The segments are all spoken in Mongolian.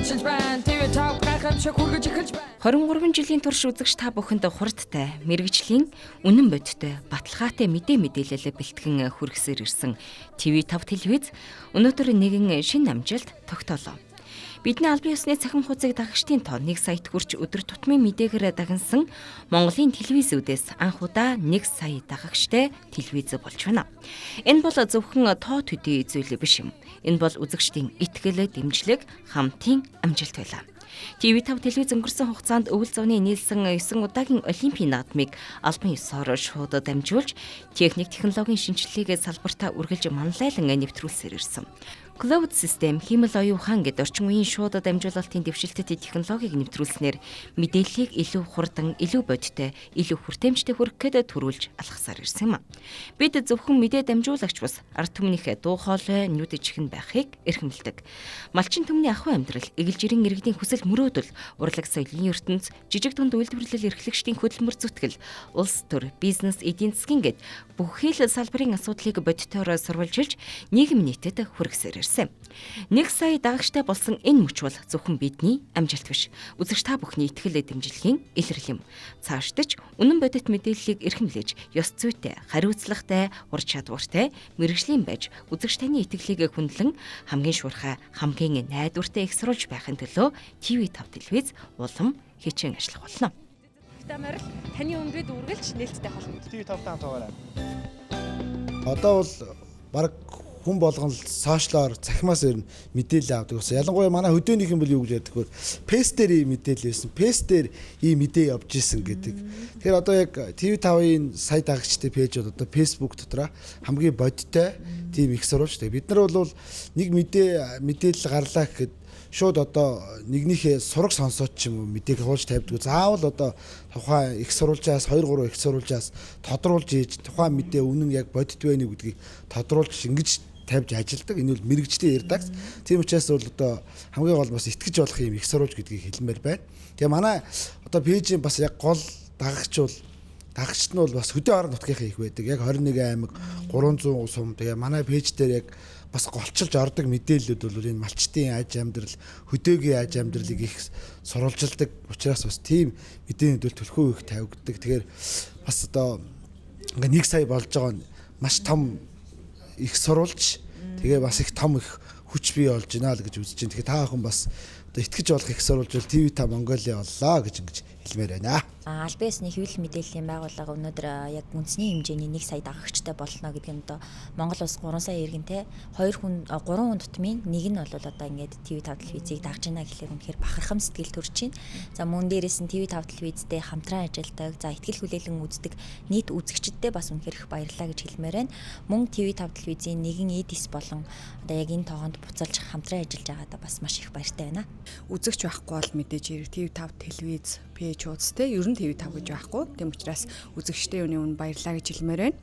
амжилт байна. TV5 гайхамшиг хүргэж эхэлж байна. 23 жилийн турш үзэгч та бүхэнд хурдтай, мэрэгжлийн, үнэн бодиттой, баталгаатай мэдээлэл бэлтгэн хүргэсээр ирсэн TV5 телевиз өнөөдөр нэгэн шинэ амжилт тогтоолоо. Бидний албан ёсны цахим хуудсыг дагагчдын тоо 1 саяд хүрч өдөр тутмын мэдээгээр дагнсан Монголын телевизүүдээс анх удаа 1 сая дагагчтай телевиз болж байна. Энэ бол зөвхөн тоо төдий зүйл биш юм. Энэ бол үзэгчдийн итгэл, дэмжлэг, хамтын амжилт байлаа. TV5 телевиз өнгөрсөн хугацаанд өвөл зууны нийлсэн 9 удаагийн олимпийн наадмыг албан ёсоор шууд дамжуулж, техник технологийн шинжилгээг салбартаа үргэлж манлайлан нэвтрүүлсээр ирсэн. Cloud System хиймэл оюун ухаан гэдэг орчин үеийн шууд дамжуулалтын дэвшилтэт технологиг нэвтрүүлснээр мэдээллийг илүү хурдан, илүү бодиттой, илүү хүртээмжтэй хүргэхэд төрүүлж алхасаар ирсэн юм. Бид зөвхөн мэдээ дамжуулагч бус ард түмнийх дуу хоолой нүдэжхэн байхыг эрхэмлдэг. Малчин түмний ахуй амьдрал, эгэлжирийн иргэдийн хүсэл мөрөөдөл, урлаг соёлын ертөнц, жижиг дунд үйлдвэрлэл эрхлэгчдийн хөдөлмөр зүтгэл, улс төр, бизнес, эдийн засгийн гэд бүхий л салбарын асуудлыг бодиттойроо сурвалжилж нийгэм нийтэд хүргэсээр ирсэн. 1 сая дагагчтай болсон энэ мөч бол зөвхөн бидний амжилт биш. Үзэгч та бүхний итгэл дэмжлэгийн илрэл юм. Цаашдаж үнэн бодит мэдээллийг эрхэмлэж, ёс зүйтэй, хариуцлагатай, ур чадвартай, мэрэгжлийн байж үзэгч таны итгэлийг хүндлэн хамгийн шуурхай, хамгийн найдвартай их сурулж байхын төлөө TV5 телевиз улам хичээн ажиллах болно. Тамаар таны өндөд үргэлж нээлттэй болно. TV5 таан туугаарай. Одоо бол баг хүн болгон сошиалоор цахимаас ирнэ мэдээлэл авдаг. Ялангуяа манай хөдөөнийхэн бол юу гэж яддаг вэ? Пэс дээр ийм мэдээлэл байсан. Пэс дээр ийм мэдээ явж исэн гэдэг. Тэгэхээр одоо яг TV5-ын сая дагагчтай пэйжүүд одоо Facebook дотроо хамгийн бодиттой тийм их сурвалж. Бид нар бол нэг мэдээлэл гарлаа гэхэд шууд одоо нэгнийхээ сураг сонсоод ч юм уу мэдээг хуулж тавьдаг. Заавал одоо тухайн их сурвалжаас 2-3 их сурвалжаас тодруулж ийж тухайн мэдээ үнэн яг бодит вэ нэг гэдгийг тодруулж ингэж тавьж ажилдаг. Энэ бол мэрэгжлийн редакц. Тийм учраас бол одоо хамгийн гол бас итгэж болох юм их сурвалж гэдгийг хэлмээр байна. Тэгээ манай одоо пэйжийн бас яг гол дагагчт нь бол бас хөдөө орон нутгийнхаа их байдаг. Яг 21 аймаг 300 сум. Тэгээ манай пэйж дээр яг бас голчилж ордог мэдээллүүд бол энэ малчтын аж амьдрал, хөдөөгийн аж амьдралыг их сурвалжилдаг учраас бас тийм мэдээнүүд бол төлхөө их тавигддаг. Тэгэхээр бас одоо ингээ 1 сая болж байгаа нь маш том их сурвалж. Тэгээ бас их том их хүч бий болж байна л гэж үзэж байна. Тэгэхээр та бүхэн бас одоо итгэж болох их сурвалж бол TV5 Mongolia боллоо гэж ингэж хэлмээр байна. Албан ёсны хэвлэл мэдээллийн байгууллага өнөөдөр яг үндэсний хэмжээний 1 сая дагагчтай болно гэдэг нь одоо Монгол улс 3 сая иргэнтэй 3 хүн тутмын нэг нь бол одоо ингээд TV5 телевизийг дагж байна гэхлээр үнэхээр бахархам сэтгэл төрж байна. За мөн дээрээс нь TV5 телевизтэй хамтран ажилладаг, за ихтгэл хүлээлгэн үздэг нийт үзэгчдтэй бас үнэхээр их баярлалаа гэж хэлмээр байна. Мөн TV5 телевизийн нэгэн эдис болон одоо яг энэ тоогонд буцалж хамтран ажиллаж байгаадаа бас маш их баяртай байна. Үзэгч байхгүй бол мэдээж хэрэг TV5 телевиз пэйж уудстэй ер нь TV5 гэж байхгүй. Тийм учраас үзэгчтэй юуны өмнө баярлалаа гэж хэлмээр байна.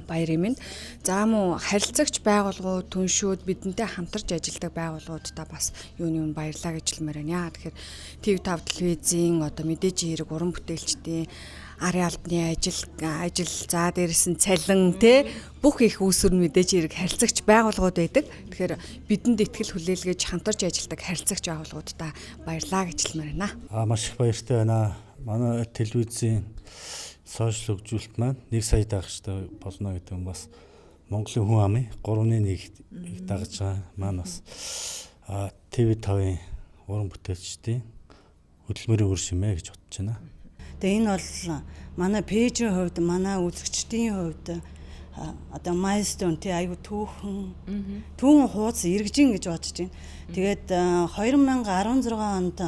Баяр юмд. За мөн харилцагч байгууллагууд, түншүүд бидэнтэй хамтарч ажилладаг байгууллагуудаа бас юуны өмнө баярлалаа гэж хэлмээр байна. Тэгэхээр TV5 телевизийн одоо мэдээж хэрэг уран бүтээлчдийн арын албаны ажил за дээрээс нь цалин те бүх их үүсвэр мэдээж хэрэг харилцагч байгууллагууд байдаг. Тэгэхээр бидэнд итгэл хүлээлгэж хамтарч ажилладаг харилцагч байгууллагуудаа баярлалаа гэж хэлмээр байна. Маш их баяртай байна. Манай телевизийн сошиал хөгжүүлэлт маань 1 сая дагагчтай болно гэдэг нь бас Монголын хүн амын 3.1 дагаж байгаа маань бас TV5-ын уран бүтээлчдийн хөдөлмөрийн үр шимээ гэж бодож байна. Тэгээ энэ бол манай пэйжийн хувьд, манай үзэгчдийн хувьд одоо майлстоун тий аюу түүхэн хуудас эргэжин гэж бодож байна. Тэгээд 2016 онд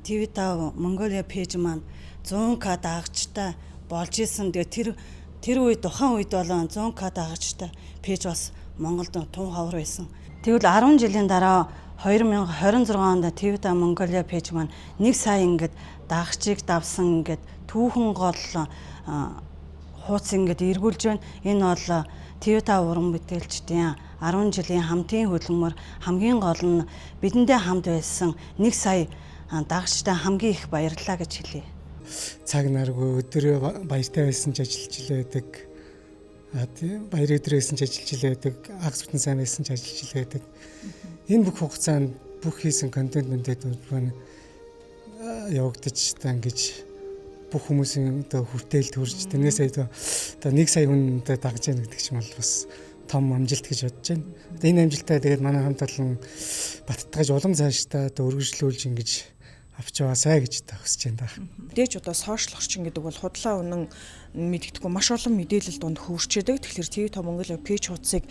TV5 Mongolia пэйж маань 100k дагагчтай болж исэн. Тэгээд тэр үед тухайн үед бол 100k дагагчтай пэйж бас Монголд тун ховор байсан. Тэгвэл 10 жилийн дараа 2026 онд TV5 Mongolia пэйж маань 1 сая ингээд дагагчийг давсан ингээд түүхэн гол хуудас ингээд эргүүлж байна. Энэ бол TV5 уран бүтээлчдийн 10 жилийн хамтын хөдөлмөр хамгийн гол нь бидэндээ хамт байсан 1 сая дагагчтай хамгийн их баярлалаа гэж хэлье. Цаг наргүй өдрөө баяртай байсан ч ажиллаж л байдаг. Тийм баяр өдрөөсөн ч ажиллаж л байдаг. Агс бүтэн сайн байсан ч ажиллаж л байдаг. Энэ бүх хугацаанд бүх хийсэн контент явагдаж та ингэж бүх хүмүүсийн одоо хүртээл төрж тэрнээсээ одоо 1 сая хүн одоо дагж яах гэдэг чинь бол бас том амжилт гэж бодож байна. Одоо энэ амжилтаа тэгээд манай хамт олон баттгаж улам цаашдаа одоо өргөжлүүлж ингэж авч яваасай гэж та хүсэж байна даа. Мэдээж одоо сошиал орчин гэдэг бол худлаа үнэн мэддэхгүй маш олон мэдээлэл донд хөвөрчөөдөг. Тэгэхээр TV5 Монгол пэйж хуудсыг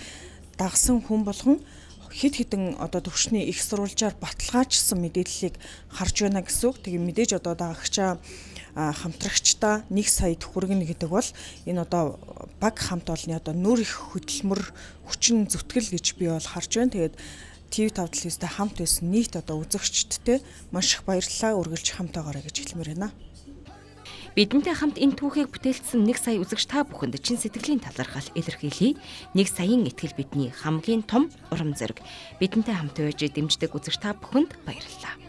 дагсан хүн болгон хэд хэдэн одоо төвшний их сурвалжаар баталгаажсан мэдээллийг харж байна гэсэн үг. Тэгээ мэдээж одоо дагагчаа хамтрагчдаа 1 сая төгрөгнө гэдэг бол энэ одоо баг хамт олонны одоо нүр их хөдөлмөр хүчин зүтгэл гэж би бол харж байна. Тэгээд TV5 телевизтэй хамт байсан нийт одоо үзэгчдтэй маш их баярлалаа үргэлж хамтаагаарай гэж хэлмээр байна. Бидэнтэй хамт энэ түүхийг бүтээлсэн 1 сая үзэгч та бүхэнд чин сэтгэлийн талархал илэрхийлье. 1 саяын итгэл бидний хамгийн том урам зориг. Бидэнтэй хамт байж дэмждэг үзэгч та бүхэнд баярлалаа.